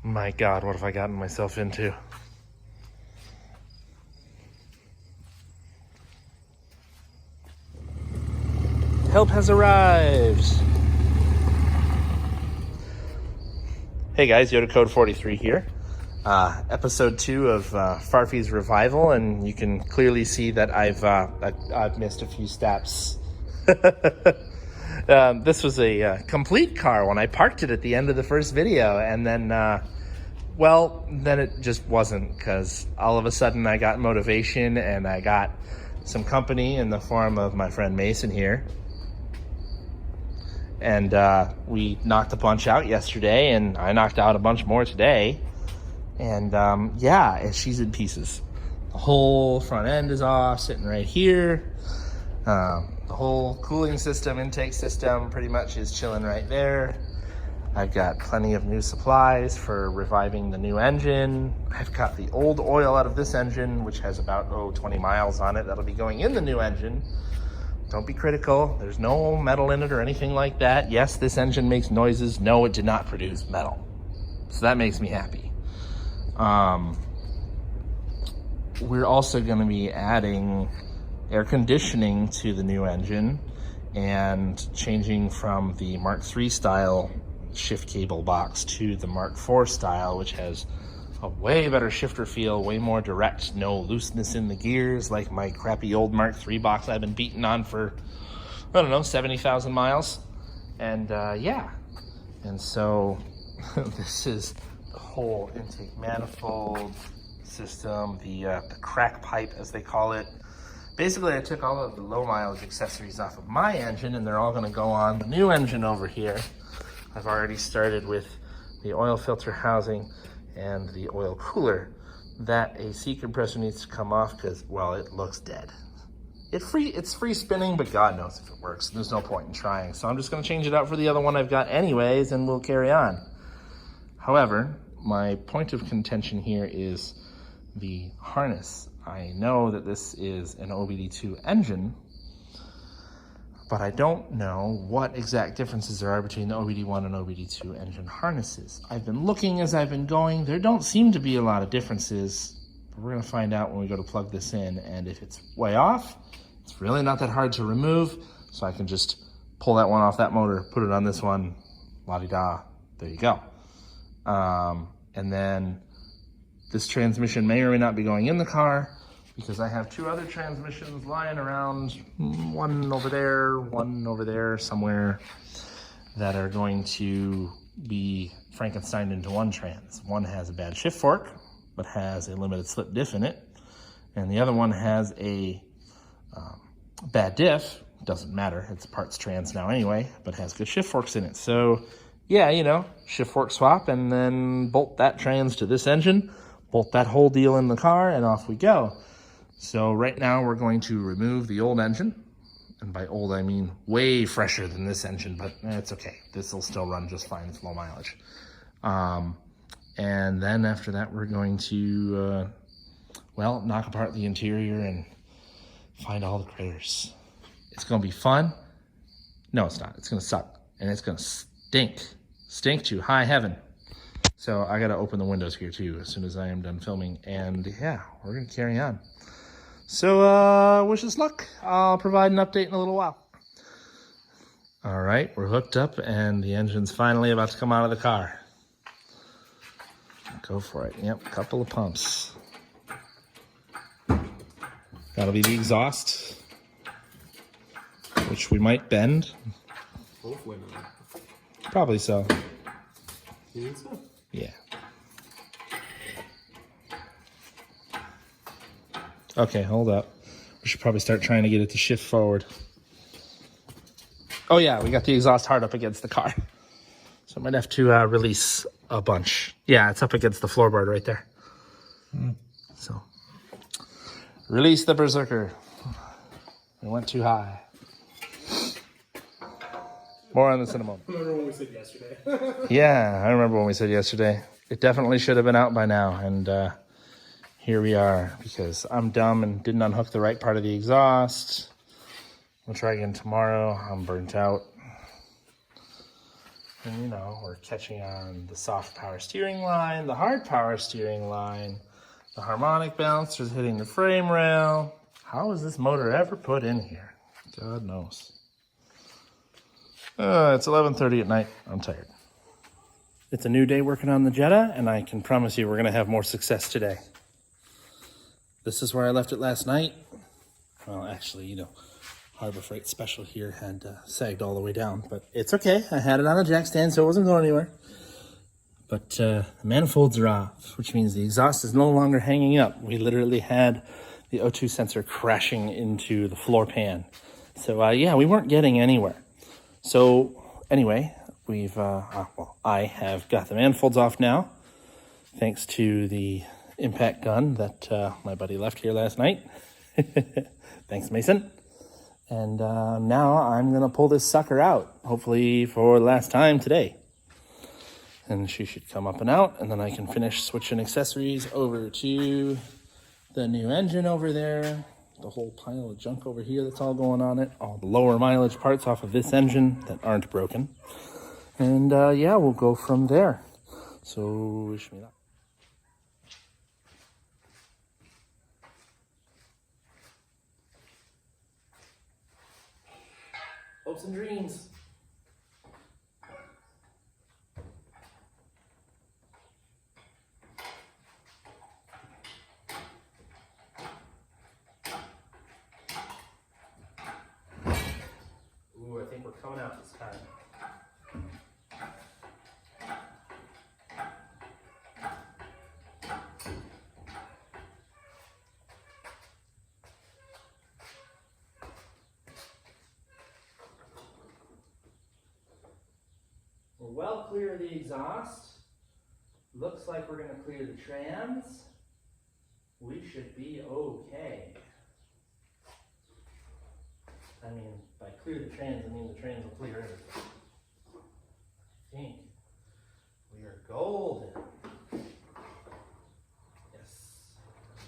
My God, what have I gotten myself into? Help has arrived. Hey guys, Yoda Code 43 here. Episode 2 of Farfie's revival, and you can clearly see that I've missed a few steps. This was a complete car when I parked it at the end of the first video, and then then it just wasn't, because all of a sudden I got motivation and I got some company in the form of my friend Mason here. And we knocked a bunch out yesterday, and I knocked out a bunch more today. And yeah, she's in pieces. The whole front end is off, sitting right here. The whole cooling system, intake system pretty much is chilling right there. I've got plenty of new supplies for reviving the new engine. I've got the old oil out of this engine, which has about 20 miles on it. That'll be going in the new engine. Don't be critical. There's no metal in it or anything like that. Yes, this engine makes noises. No, it did not produce metal. So that makes me happy. We're also going to be adding air conditioning to the new engine and changing from the Mark III style shift cable box to the Mark IV style, which has a way better shifter feel, way more direct, no looseness in the gears like my crappy old Mark III box I've been beating on for, I don't know, 70,000 miles. And yeah, and so this is the whole intake manifold system, the crack pipe as they call it. Basically, I took all of the low mileage accessories off of my engine, and they're all going to go on the new engine over here. I've already started with the oil filter housing and the oil cooler. That AC compressor needs to come off because, well, it looks dead. It's free spinning, but God knows if it works. There's no point in trying. So I'm just going to change it out for the other one I've got anyways, and we'll carry on. However, my point of contention here is the harness. I know that this is an OBD2 engine, but I don't know what exact differences there are between the OBD1 and OBD2 engine harnesses. I've been looking as I've been going. There don't seem to be a lot of differences. But we're going to find out when we go to plug this in, and if it's way off, it's really not that hard to remove, so I can just pull that one off that motor, put it on this one, la-di-da, there you go. And then this transmission may or may not be going in the car, because I have two other transmissions lying around, one over there somewhere, that are going to be Frankensteined into one trans. One has a bad shift fork, but has a limited slip diff in it. And the other one has a bad diff, doesn't matter, it's a parts trans now anyway, but has good shift forks in it. So yeah, you know, shift fork swap, and then bolt that trans to this engine, bolt that whole deal in the car, and off we go. So right now we're going to remove the old engine, and by old I mean way fresher than this engine, but it's okay. This will still run just fine. It's low mileage. And then after that we're going to, knock apart the interior and find all the critters. It's going to be fun. No, it's not. It's going to suck, and it's going to stink to high heaven. So I got to open the windows here too as soon as I am done filming, and yeah, we're going to carry on. So, wish us luck. I'll provide an update in a little while. All right, we're hooked up, and the engine's finally about to come out of the car. Go for it. Yep, couple of pumps. That'll be the exhaust, which we might bend. Hopefully not. Probably so. You think so? Yeah. Okay, hold up. We should probably start trying to get it to shift forward. Oh yeah, we got the exhaust hard up against the car. So I might have to release a bunch. Yeah, it's up against the floorboard right there. So, release the berserker. It went too high. More on this in a moment. I remember when we said yesterday. Yeah, I remember when we said yesterday. It definitely should have been out by now, and here we are, because I'm dumb and didn't unhook the right part of the exhaust. We'll try again tomorrow. I'm burnt out. And you know, we're catching on the soft power steering line, the hard power steering line, the harmonic balancer's hitting the frame rail. How was this motor ever put in here? God knows. It's 11:30 at night. I'm tired. It's a new day working on the Jetta, and I can promise you we're going to have more success today. This is where I left it last night. Well, actually, you know, Harbor Freight Special here had sagged all the way down, but it's okay. I had it on a jack stand, so it wasn't going anywhere. But the manifolds are off, which means the exhaust is no longer hanging up. We literally had the O2 sensor crashing into the floor pan. So yeah, we weren't getting anywhere. So anyway, I have got the manifolds off now, thanks to the impact gun that my buddy left here last night. Thanks, Mason. And now I'm going to pull this sucker out, hopefully for the last time today. And she should come up and out, and then I can finish switching accessories over to the new engine over there. The whole pile of junk over here that's all going on it. All the lower mileage parts off of this engine that aren't broken. And yeah, we'll go from there. So wish me luck. Hopes and dreams. Ooh, I think we're coming out this time. We're well clear of the exhaust. Looks like we're going to clear the trans. We should be okay. I mean, by clear the trans, I mean the trans will clear everything. I think we are golden. Yes.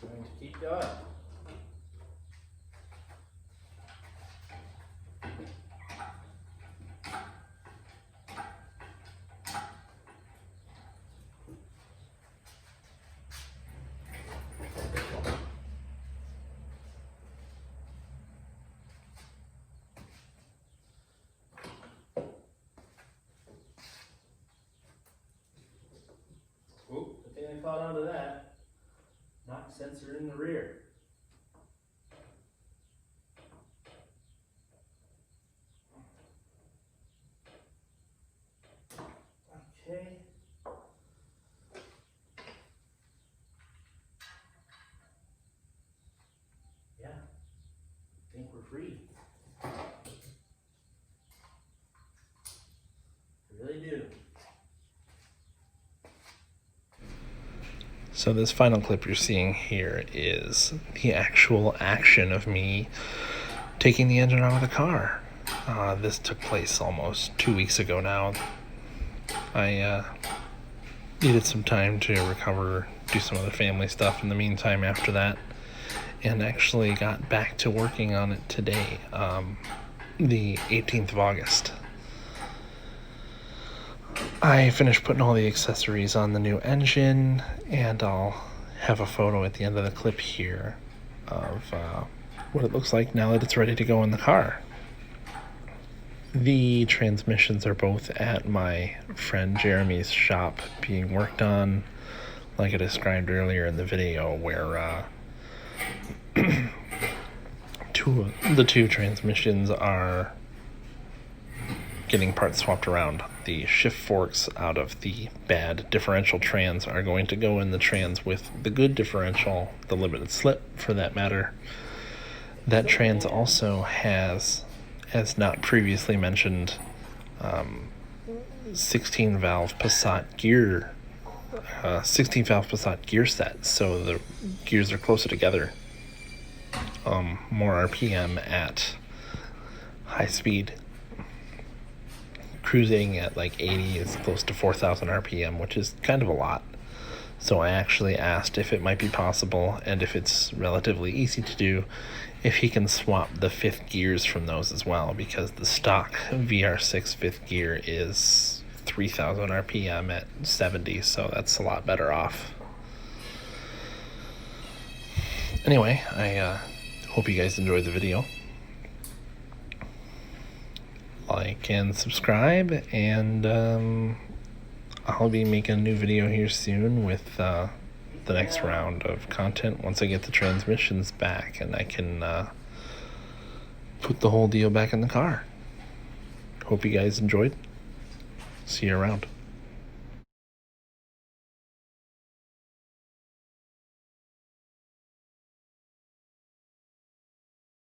I'm going to keep going. Oop, I think I caught onto that. Knock sensor in the rear. Okay. Yeah, I think we're free. I really do. So this final clip you're seeing here is the actual action of me taking the engine out of the car. This took place almost 2 weeks ago now. I needed some time to recover, do some other family stuff in the meantime after that, and actually got back to working on it today, the 18th of August. I finished putting all the accessories on the new engine, and I'll have a photo at the end of the clip here of what it looks like now that it's ready to go in the car. The transmissions are both at my friend Jeremy's shop being worked on, like I described earlier in the video, where the two transmissions are getting parts swapped around. The shift forks out of the bad differential trans are going to go in the trans with the good differential, the limited slip for that matter. That trans also has, as not previously mentioned, 16 valve Passat gear set, so the gears are closer together. More RPM at high speed. Cruising at like 80 is close to 4,000 RPM, which is kind of a lot. So I actually asked if it might be possible, and if it's relatively easy to do, if he can swap the fifth gears from those as well, because the stock VR6 fifth gear is 3,000 RPM at 70, so that's a lot better off. Anyway, I hope you guys enjoyed the video. Like and subscribe, and I'll be making a new video here soon with the next round of content once I get the transmissions back and I can put the whole deal back in the car. Hope you guys enjoyed. See you around.